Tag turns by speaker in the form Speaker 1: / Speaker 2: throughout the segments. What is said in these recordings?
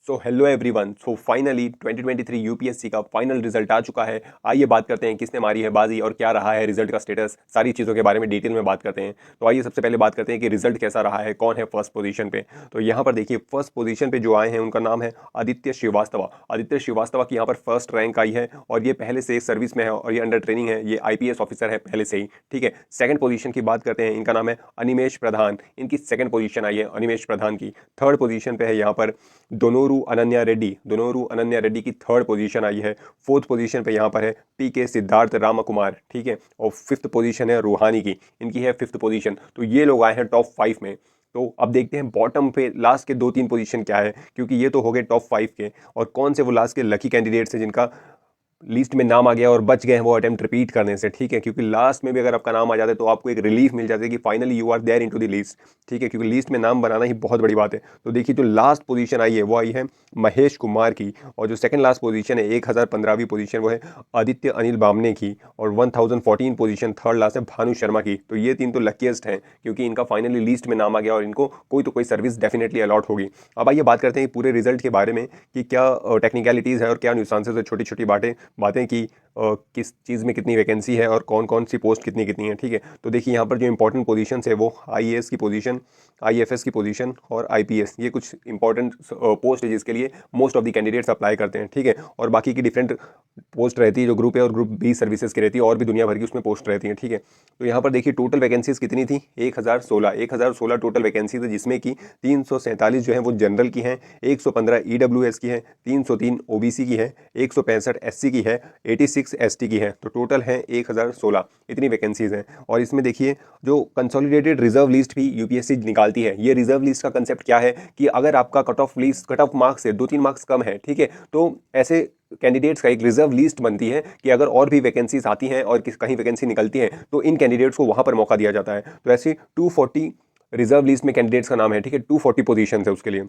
Speaker 1: So hello everyone. So finally 2023 UPSC का final result आ चुका है। आइए बात करते हैं किसने मारी है बाजी और क्या रहा है रिजल्ट का स्टेटस, सारी चीज़ों के बारे में डिटेल में बात करते हैं। तो आइए सबसे पहले बात करते हैं कि रिजल्ट कैसा रहा है, कौन है फर्स्ट पोजीशन पे। तो यहाँ पर देखिए फर्स्ट पोजीशन पे जो आए हैं उनका नाम है आदित्य श्रीवास्तव। आदित्य श्रीवास्तव की यहाँ पर फर्स्ट रैंक आई है और ये पहले से सर्विस में है और ये अंडर ट्रेनिंग है, ये आईपीएस ऑफिसर है पहले से ही। ठीक है, सेकंड पोजीशन की बात करते हैं, इनका नाम है अनिमेश प्रधान। इनकी सेकंड पोजीशन आई है अनिमेश प्रधान की। थर्ड पोजीशन पे है यहाँ पर दोनोरू अनन्या रेड्डी की थर्ड पोजीशन आई है। फोर्थ पोजीशन पे यहाँ पर है पीके सिद्धार्थ रामकुमार। ठीक है, और फिफ्थ पोजीशन है रूहानी की, इनकी है फिफ्थ पोजीशन। तो ये लोग आए हैं टॉप 5 में। तो अब देखते हैं बॉटम पे लास्ट के 2-3 पोजीशन क्या है, क्योंकि ये तो हो गए टॉप 5 के, और कौन से वो लास्ट के लकी कैंडिडेट्स हैं जिनका लिस्ट में नाम आ गया और बच गए हैं वो अटेम्प्ट रिपीट करने से। ठीक है, क्योंकि लास्ट में भी अगर आपका नाम आ जाता है तो आपको एक रिलीफ मिल जाती है कि finally you are there into the list. ठीक है, क्योंकि लिस्ट में नाम बनाना ही बहुत बड़ी बात है। तो देखिए जो लास्ट पोजीशन आई है वो आई है महेश कुमार की, और जो सेकंड लास्ट पोजीशन है 1015वीं पोजीशन वो है आदित्य अनिल बामने की, और 1014 पोजीशन थर्ड लास्ट है भानु शर्मा की। तो ये तीन तो लकीस्ट हैं क्योंकि इनका फाइनली लिस्ट में नाम आ गया और इनको कोई तो कोई सर्विस डेफिनेटली अलॉट होगी। अब आइए बात करते हैं पूरे रिजल्ट के बारे में कि क्या टेक्निकलिटीज़ है और क्या न्यूसांसेस है, छोटी छोटी बातें कि किस चीज़ में कितनी वैकेंसी है और कौन कौन सी पोस्ट कितनी कितनी है। ठीक है, तो देखिए यहाँ पर जो इंपॉर्टेंट पोजीशंस है वो आईएएस की पोजीशन, आईएफएस की पोजीशन और आईपीएस, ये कुछ इंपॉर्टेंट पोस्ट है जिसके लिए most of the candidates apply करते हैं। ठीक है, और बाकी की डिफरेंट पोस्ट रहती है, जो ग्रुप है और ग्रुप बी सर्विसेज की रहती है, और भी दुनिया भर की उसमें पोस्ट रहती है। ठीक है, तो यहाँ पर देखिए टोटल वैकेंसीज कितनी थी, 1016 टोटल वैकेंसीज है, जिसमें कि 347 जो है वो जनरल की हैं, 115 ईडब्ल्यूएस की है, 303 ओबीसी की है, 165 एससी की है, 86 एसटी की है। तो टोटल है 1016, इतनी वैकेंसीज हैं। और इसमें देखिए जो कंसोलिडेटेड रिजर्व लिस्ट भी यूपीएससी निकालती है। ये रिजर्व लिस्ट का कंसेप्ट क्या है कि अगर आपका कट ऑफ मार्क्स से 2-3 मार्क्स कम है, ठीक है, तो ऐसे कैंडिडेट्स का एक रिजर्व लिस्ट बनती है कि अगर और भी वैकेंसीज आती हैं और कहीं वैकेंसी निकलती है तो इन कैंडिडेट्स को वहां पर मौका दिया जाता है। तो ऐसे 240 रिजर्व लिस्ट में कैंडिडेट्स का नाम है। ठीक है, 240 पोजीशन है उसके लिए।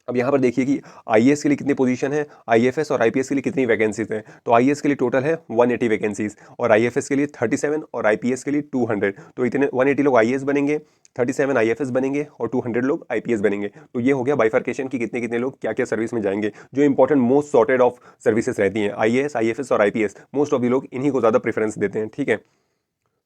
Speaker 1: अब यहाँ पर देखिए कि आईएएस के लिए कितनी पोजीशन है, आईएफएस और आईपीएस के लिए कितनी वैकेंसीज हैं। तो आईएएस के लिए टोटल है 180 वैकेंसीज, और आईएफएस के लिए 37 और आईपीएस के लिए 200। तो इतने 180 लोग आईएएस बनेंगे, 37 आईएफएस बनेंगे और 200 लोग आईपीएस बनेंगे। तो ये हो गया बाइफर्केशन की कितने कितने लोग क्या क्या सर्विस में जाएंगे। जो important most sorted of services रहती हैं, आईएएस, आईएफएस और आईपीएस, मोस्ट ऑफ द लोग इन्हीं को ज़्यादा प्रेफरेंस देते हैं। ठीक है,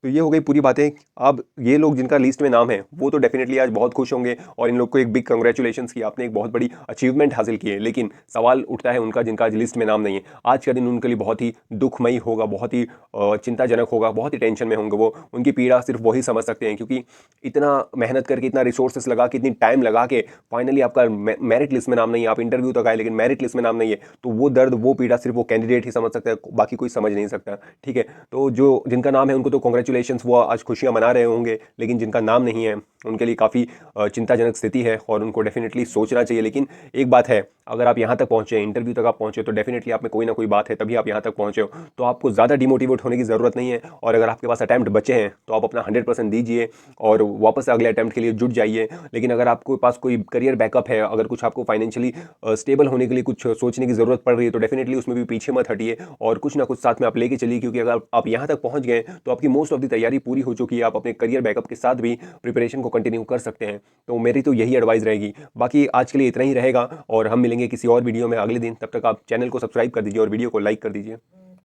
Speaker 1: तो ये हो गई पूरी बातें। अब ये लोग जिनका लिस्ट में नाम है वो तो डेफिनेटली आज बहुत खुश होंगे और इन लोग को एक बिग कंग्रेचुलेशंस की, आपने एक बहुत बड़ी अचीवमेंट हासिल की है। लेकिन सवाल उठता है उनका जिनका आज लिस्ट में नाम नहीं है, आज का दिन उनके लिए बहुत ही दुखमयी होगा, बहुत ही चिंताजनक होगा, बहुत ही टेंशन में होंगे वो। उनकी पीड़ा सिर्फ वही समझ सकते हैं, क्योंकि इतना मेहनत करके, इतना रिसोर्सेस लगा के, इतनी टाइम लगा के फाइनली आपका मेरिट लिस्ट में नाम नहीं है, आप इंटरव्यू तक आए लेकिन मेरिट लिस्ट में नाम नहीं है। तो वो दर्द, वो पीड़ा सिर्फ वो कैंडिडेट ही समझ सकता है, बाकी कोई समझ नहीं सकता। ठीक है, तो जो जिनका नाम है उनको तो कॉन्ग्रेचुलेशन, वो आज खुशियां मना रहे होंगे, लेकिन जिनका नाम नहीं है उनके लिए काफ़ी चिंताजनक स्थिति है और उनको डेफिनेटली सोचना चाहिए। लेकिन एक बात है, अगर आप यहाँ तक पहुँचे, इंटरव्यू तक आप पहुँचे, तो डेफिनेटली आप में कोई ना कोई बात है, तभी आप यहाँ तक पहुँचे हो। तो आपको ज़्यादा डिमोटिवेट होने की ज़रूरत नहीं है, और अगर आपके पास अटैम्प्ट बचे हैं तो आप अपना 100% दीजिए और वापस अगले अटैम्प्ट के लिए जुट जाइए। लेकिन अगर आपके पास कोई करियर बैकअप है, अगर कुछ आपको फाइनेंशियली स्टेबल होने के लिए कुछ सोचने की ज़रूरत पड़ रही है, तो डेफिनेटली उसमें भी पीछे मत हटिए और कुछ ना कुछ साथ में आप लेके चलिए। क्योंकि अगर आप यहाँ तक पहुँच गए तो आपकी मोस्ट ऑफ द तैयारी पूरी हो चुकी है, आप अपने करियर बैकअप के साथ भी प्रिपरेशन को कंटिन्यू कर सकते हैं। तो मेरी तो यही एडवाइस रहेगी। बाकी आज के लिए इतना ही रहेगा और हम मिलेंगे किसी और वीडियो में अगले दिन। तब तक आप चैनल को सब्सक्राइब कर दीजिए और वीडियो को लाइक कर दीजिए।